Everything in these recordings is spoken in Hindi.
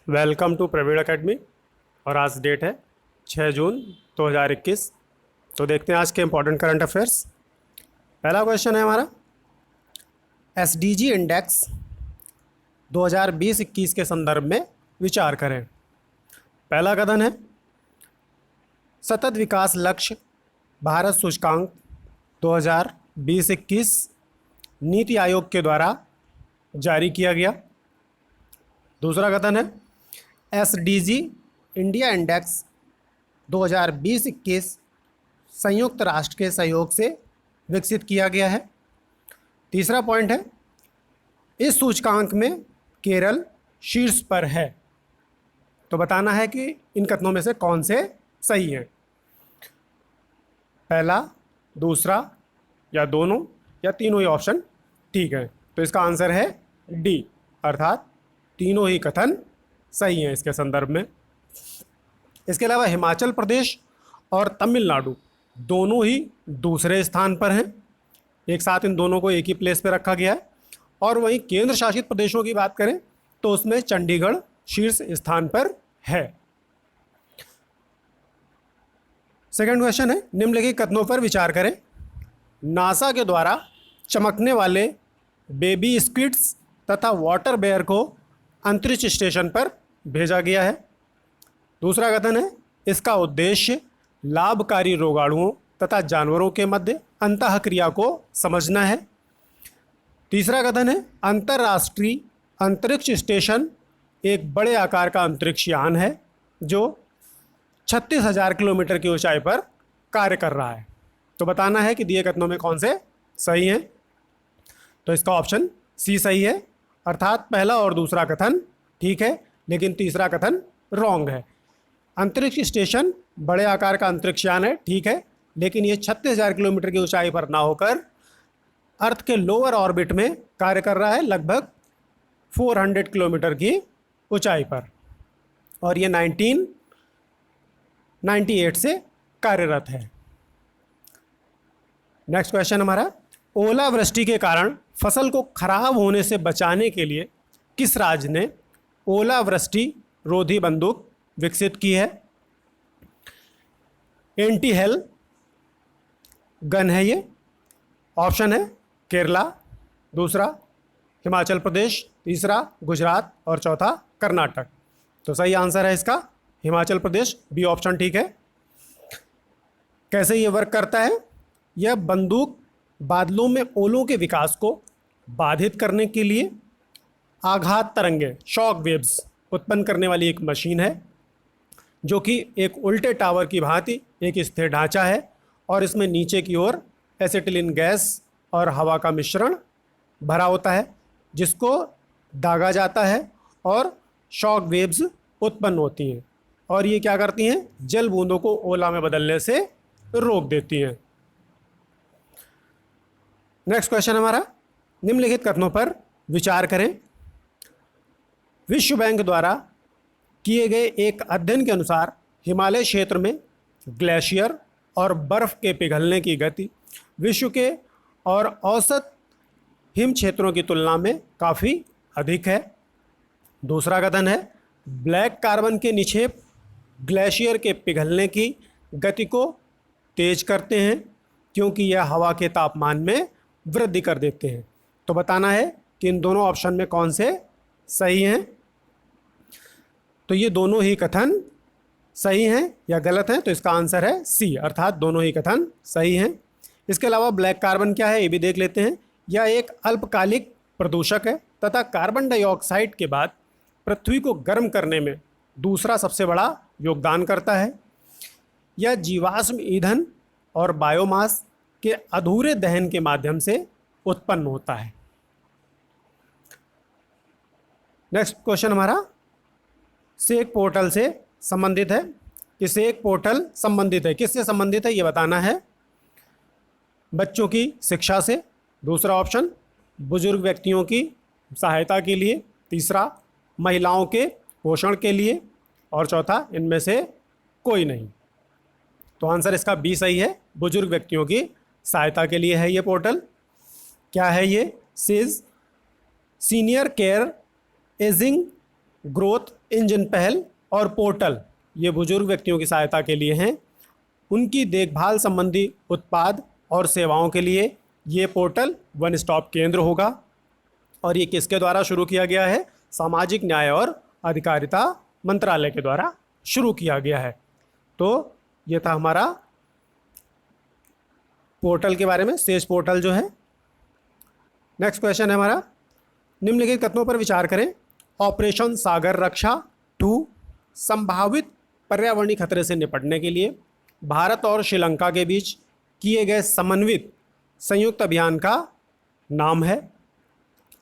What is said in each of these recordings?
Welcome to Praveen academy. और आज डेट है 6 जून 2021। तो देखते हैं आज के इम्पोर्टेंट करंट अफेयर्स। पहला क्वेश्चन है हमारा, एसडीजी इंडेक्स 2020-21 के संदर्भ में विचार करें। पहला कथन है, सतत विकास लक्ष्य भारत सूचकांक 2020-21 नीति आयोग के द्वारा जारी किया गया। दूसरा कथन है, एसडीजी इंडिया इंडेक्स 2020-21 संयुक्त राष्ट्र के सहयोग से विकसित किया गया है। तीसरा पॉइंट है, इस सूचकांक में केरल शीर्ष पर है। तो बताना है कि इन कथनों में से कौन से सही हैं। पहला, दूसरा, या दोनों, या तीनों ही ऑप्शन ठीक है। तो इसका आंसर है डी, अर्थात तीनों ही कथन सही हैं इसके संदर्भ में। इसके अलावा हिमाचल प्रदेश और तमिलनाडु दोनों ही दूसरे स्थान पर हैं। एक साथ इन दोनों को एक ही प्लेस पर रखा गया है। और वहीं केंद्र शासित प्रदेशों की बात करें तो उसमें चंडीगढ़ शीर्ष स्थान पर है। सेकंड क्वेश्चन है, निम्नलिखित कथनों पर विचार करें। नासा के द्वारा चमकने वाले बेबी स्क्विड्स तथा वाटर बेयर को अंतरिक्ष स्टेशन पर भेजा गया है। दूसरा कथन है, इसका उद्देश्य लाभकारी रोगाणुओं तथा जानवरों के मध्य अंतःक्रिया को समझना है। तीसरा कथन है, अंतर्राष्ट्रीय अंतरिक्ष स्टेशन एक बड़े आकार का अंतरिक्ष यान है जो 36,000 किलोमीटर की ऊंचाई पर कार्य कर रहा है। तो बताना है कि दिए कथनों में कौन से सही हैं। तो इसका ऑप्शन सी सही है, अर्थात पहला और दूसरा कथन ठीक है, लेकिन तीसरा कथन रॉन्ग है। अंतरिक्ष स्टेशन बड़े आकार का अंतरिक्ष यान है, ठीक है, लेकिन ये 36,000 किलोमीटर की ऊंचाई पर ना होकर अर्थ के लोअर ऑर्बिट में कार्य कर रहा है, लगभग 400 किलोमीटर की ऊंचाई पर। और ये 1998 से कार्यरत है। नेक्स्ट क्वेश्चन हमारा, ओलावृष्टि के कारण फसल को खराब होने से बचाने के लिए किस राज्य ने ओलावृष्टि रोधी बंदूक विकसित की है। एंटी हेल गन है ये। ऑप्शन है केरला, दूसरा हिमाचल प्रदेश, तीसरा गुजरात और चौथा कर्नाटक। तो सही आंसर है इसका हिमाचल प्रदेश, बी ऑप्शन ठीक है। कैसे ये वर्क करता है? यह बंदूक बादलों में ओलों के विकास को बाधित करने के लिए आघात तरंगे, शॉक वेव्स उत्पन्न करने वाली एक मशीन है, जो कि एक उल्टे टावर की भांति एक स्थिर ढांचा है और इसमें नीचे की ओर एसिटिलीन गैस और हवा का मिश्रण भरा होता है, जिसको दागा जाता है और शॉक वेव्स उत्पन्न होती हैं और ये क्या करती हैं? जल बूंदों को ओला में बदलने से रोक देती हैं। नेक्स्ट क्वेश्चन हमारा, निम्नलिखित कथनों पर विचार करें। विश्व बैंक द्वारा किए गए एक अध्ययन के अनुसार हिमालय क्षेत्र में ग्लेशियर और बर्फ़ के पिघलने की गति विश्व के और औसत हिम क्षेत्रों की तुलना में काफ़ी अधिक है। दूसरा कथन है, ब्लैक कार्बन के निक्षेप ग्लेशियर के पिघलने की गति को तेज करते हैं क्योंकि यह हवा के तापमान में वृद्धि कर देते हैं। तो बताना है कि इन दोनों ऑप्शन में कौन से सही हैं। तो ये दोनों ही कथन सही हैं या गलत हैं? तो इसका आंसर है सी, अर्थात दोनों ही कथन सही हैं। इसके अलावा ब्लैक कार्बन क्या है ये भी देख लेते हैं। यह एक अल्पकालिक प्रदूषक है तथा कार्बन डाइऑक्साइड के बाद पृथ्वी को गर्म करने में दूसरा सबसे बड़ा योगदान करता है। यह जीवाश्म ईंधन और बायोमास के अधूरे दहन के माध्यम से उत्पन्न होता है। नेक्स्ट क्वेश्चन हमारा सेक पोर्टल से संबंधित है कि सेक पोर्टल संबंधित है, किससे संबंधित है ये बताना है। बच्चों की शिक्षा से, दूसरा ऑप्शन बुजुर्ग व्यक्तियों की सहायता के लिए, तीसरा महिलाओं के पोषण के लिए और चौथा इनमें से कोई नहीं। तो आंसर इसका बी सही है, बुजुर्ग व्यक्तियों की सहायता के लिए है ये पोर्टल। क्या है ये? सीज senior care ageing growth engine पहल और पोर्टल ये बुजुर्ग व्यक्तियों की सहायता के लिए हैं। उनकी देखभाल संबंधी उत्पाद और सेवाओं के लिए ये पोर्टल वन स्टॉप केंद्र होगा। और ये किसके द्वारा शुरू किया गया है? सामाजिक न्याय और अधिकारिता मंत्रालय के द्वारा शुरू किया गया है। तो ये था हमारा पोर्टल के बारे में, सेज पोर्टल जो है। नेक्स्ट क्वेश्चन है हमारा, निम्नलिखित कथनों पर विचार करें। ऑपरेशन सागर रक्षा 2 संभावित पर्यावरणीय खतरे से निपटने के लिए भारत और श्रीलंका के बीच किए गए समन्वित संयुक्त अभियान का नाम है।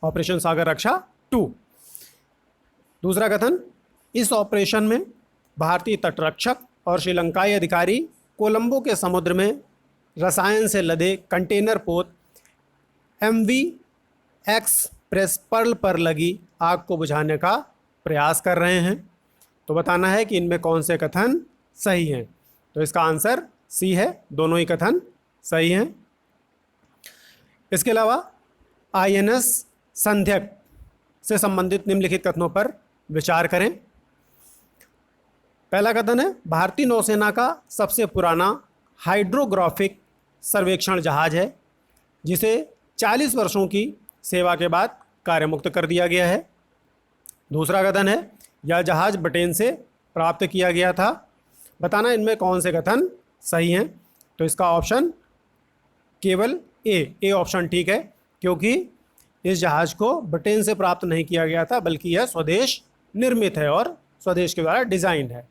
ऑपरेशन सागर रक्षा 2। दूसरा कथन, इस ऑपरेशन में भारतीय तटरक्षक और श्रीलंकाई अधिकारी कोलंबो के समुद्र में रसायन से लदे कंटेनर पोत MV एक्सप्रेस पर्ल पर लगी आग को बुझाने का प्रयास कर रहे हैं। तो बताना है कि इनमें कौन से कथन सही हैं। तो इसका आंसर सी है, दोनों ही कथन सही हैं। इसके अलावा INS संध्यक से संबंधित निम्नलिखित कथनों पर विचार करें। पहला कथन है, भारतीय नौसेना का सबसे पुराना हाइड्रोग्राफिक सर्वेक्षण जहाज है जिसे 40 वर्षों की सेवा के बाद कार्यमुक्त कर दिया गया है। दूसरा कथन है, यह जहाज ब्रिटेन से प्राप्त किया गया था। बताना इनमें कौन से कथन सही हैं। तो इसका ऑप्शन केवल ए ऑप्शन ठीक है, क्योंकि इस जहाज को ब्रिटेन से प्राप्त नहीं किया गया था, बल्कि यह स्वदेश निर्मित है और स्वदेश के द्वारा डिजाइन है।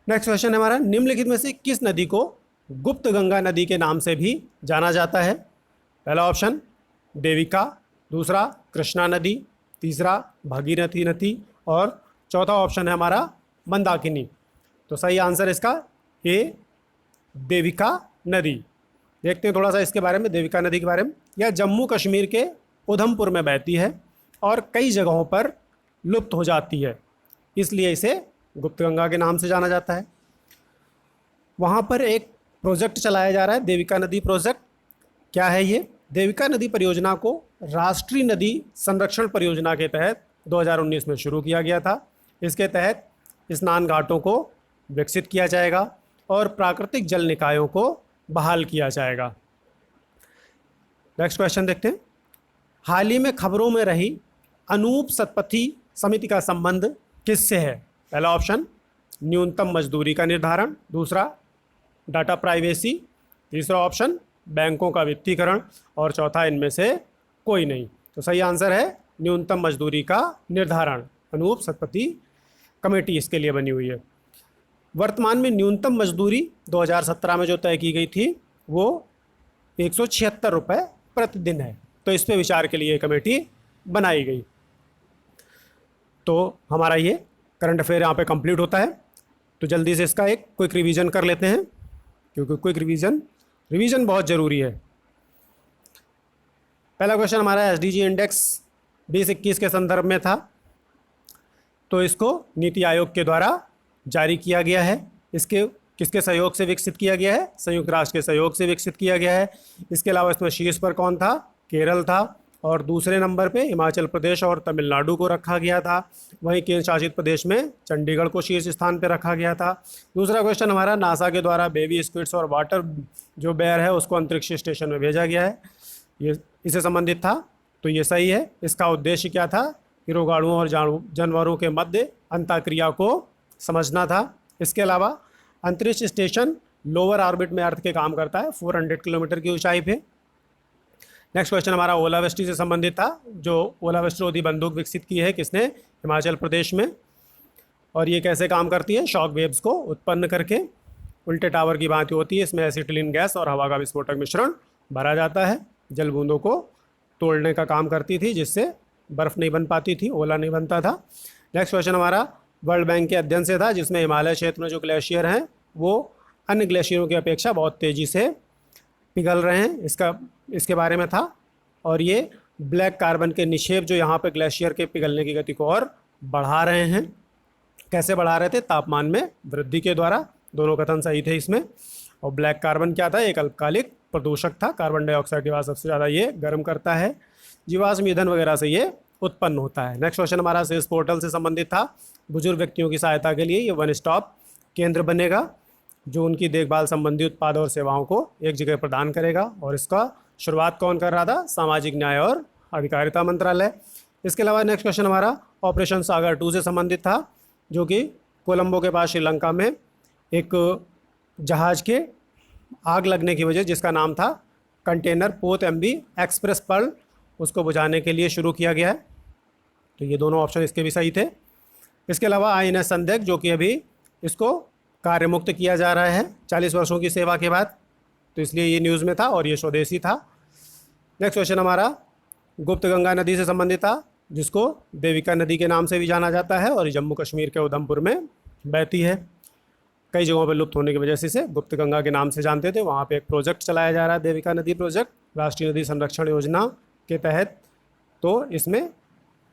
नेक्स्ट क्वेश्चन है हमारा, निम्नलिखित में से किस नदी को गुप्त गंगा नदी के नाम से भी जाना जाता है? पहला ऑप्शन देविका, दूसरा कृष्णा नदी, तीसरा भागीरथी नदी और चौथा ऑप्शन है हमारा मंदाकिनी। तो सही आंसर इसका ए देविका नदी। देखते हैं थोड़ा सा इसके बारे में, देविका नदी के बारे में। यह जम्मू कश्मीर के उधमपुर में बहती है और कई जगहों पर लुप्त हो जाती है, इसलिए इसे गुप्त गंगा के नाम से जाना जाता है। वहाँ पर एक प्रोजेक्ट चलाया जा रहा है, देविका नदी प्रोजेक्ट। क्या है ये? देविका नदी परियोजना को राष्ट्रीय नदी संरक्षण परियोजना के तहत 2019 में शुरू किया गया था। इसके तहत स्नान घाटों को विकसित किया जाएगा और प्राकृतिक जल निकायों को बहाल किया जाएगा। नेक्स्ट क्वेश्चन देखते हैं। हाल ही में खबरों में रही अनूप सतपथी समिति का संबंध किससे है? पहला ऑप्शन न्यूनतम मजदूरी का निर्धारण, दूसरा डाटा प्राइवेसी, तीसरा ऑप्शन बैंकों का वित्तीकरण और चौथा इनमें से कोई नहीं। तो सही आंसर है न्यूनतम मजदूरी का निर्धारण। अनूप सतपथी कमेटी इसके लिए बनी हुई है। वर्तमान में न्यूनतम मजदूरी 2017 में जो तय की गई थी वो 176 रुपये प्रतिदिन है। तो इस पे विचार के लिए कमेटी बनाई गई। तो हमारा ये करंट अफेयर यहाँ पे कंप्लीट होता है। तो जल्दी से इसका एक क्विक रिवीजन कर लेते हैं, क्योंकि क्विक रिवीजन बहुत ज़रूरी है। पहला क्वेश्चन हमारा SDG इंडेक्स 2021 के संदर्भ में था। तो इसको नीति आयोग के द्वारा जारी किया गया है। इसके किसके सहयोग से विकसित किया गया है? संयुक्त राष्ट्र के सहयोग से विकसित किया गया है। इसके अलावा इसमें शीर्ष पर कौन था? केरल था और दूसरे नंबर पे हिमाचल प्रदेश और तमिलनाडु को रखा गया था। वहीं केंद्र शासित प्रदेश में चंडीगढ़ को शीर्ष स्थान पर रखा गया था। दूसरा क्वेश्चन हमारा, नासा के द्वारा बेबी स्क्विड्स और वाटर जो बेयर है उसको अंतरिक्ष स्टेशन में भेजा गया है, ये इससे संबंधित था। तो ये सही है। इसका उद्देश्य क्या था? कि रोगाणुओं और जानवरों के मध्य अंतःक्रिया को समझना था। इसके अलावा अंतरिक्ष स्टेशन लोअर ऑर्बिट में अर्थ के काम करता है 400 किलोमीटर की ऊंचाई पे। नेक्स्ट क्वेश्चन हमारा ओलावृष्टि से संबंधित था। जो ओलावृष्टि रोधी बंदूक विकसित की है किसने? हिमाचल प्रदेश में। और ये कैसे काम करती है? शॉक वेव्स को उत्पन्न करके उल्टे टावर की भांति होती है। इसमें एसिटिलीन गैस और हवा का विस्फोटक मिश्रण भरा जाता है। जल बूंदों को तोड़ने का काम करती थी, जिससे बर्फ़ नहीं बन पाती थी, ओला नहीं बनता था। नेक्स्ट क्वेश्चन हमारा वर्ल्ड बैंक के अध्ययन से था, जिसमें हिमालय क्षेत्र में जो ग्लेशियर हैं वो अन्य ग्लेशियरों की अपेक्षा बहुत तेज़ी से पिघल रहे हैं, इसके बारे में था। और ये ब्लैक कार्बन के निक्षेप जो यहाँ पे ग्लेशियर के पिघलने की गति को और बढ़ा रहे हैं। कैसे बढ़ा रहे थे? तापमान में वृद्धि के द्वारा। दोनों कथन सही थे इसमें। और ब्लैक कार्बन क्या था? एक अल्पकालिक प्रदूषक था। कार्बन डाइऑक्साइड के बाद सबसे ज़्यादा ये गर्म करता है। जीवाश्म ईंधन वगैरह से ये उत्पन्न होता है। नेक्स्ट क्वेश्चन हमारा सेल्स पोर्टल से संबंधित था। बुजुर्ग व्यक्तियों की सहायता के लिए ये वन स्टॉप केंद्र बनेगा जो उनकी देखभाल संबंधी उत्पाद और सेवाओं को एक जगह प्रदान करेगा, और इसका शुरुआत कौन कर रहा था? सामाजिक न्याय और अधिकारिता मंत्रालय। इसके अलावा नेक्स्ट क्वेश्चन हमारा ऑपरेशन सागर 2 से संबंधित था, जो कि कोलंबो के पास श्रीलंका में एक जहाज़ के आग लगने की वजह, जिसका नाम था कंटेनर पोत MV एक्सप्रेस पर्ल, उसको बुझाने के लिए शुरू किया गया है। तो ये दोनों ऑप्शन इसके भी सही थे। इसके अलावा INS संदिग्ध, जो कि अभी इसको कार्य मुक्त किया जा रहा है 40 वर्षों की सेवा के बाद, तो इसलिए ये न्यूज़ में था और ये स्वदेशी था। नेक्स्ट क्वेश्चन हमारा गुप्त गंगा नदी से संबंधित था, जिसको देविका नदी के नाम से भी जाना जाता है, और जम्मू कश्मीर के उधमपुर में बहती है। कई जगहों पर लुप्त होने की वजह से इसे गुप्त गंगा के नाम से जानते थे। वहाँ पे एक प्रोजेक्ट चलाया जा रहा है, देविका नदी प्रोजेक्ट, राष्ट्रीय नदी संरक्षण योजना के तहत। तो इसमें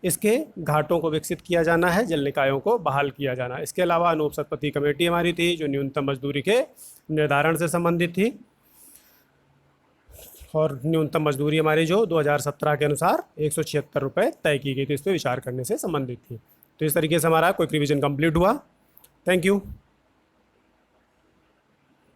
इसके घाटों को विकसित किया जाना है, जल निकायों को बहाल किया जाना है। इसके अलावा अनूप सतपथी कमेटी हमारी थी, जो न्यूनतम मजदूरी के निर्धारण से संबंधित थी, और न्यूनतम मजदूरी हमारी जो 2017 के अनुसार 176 रुपये तय की गई थी, इस पर विचार करने से संबंधित थी। तो इस तरीके से हमारा क्विक रिवीजन कंप्लीट हुआ। Thank you.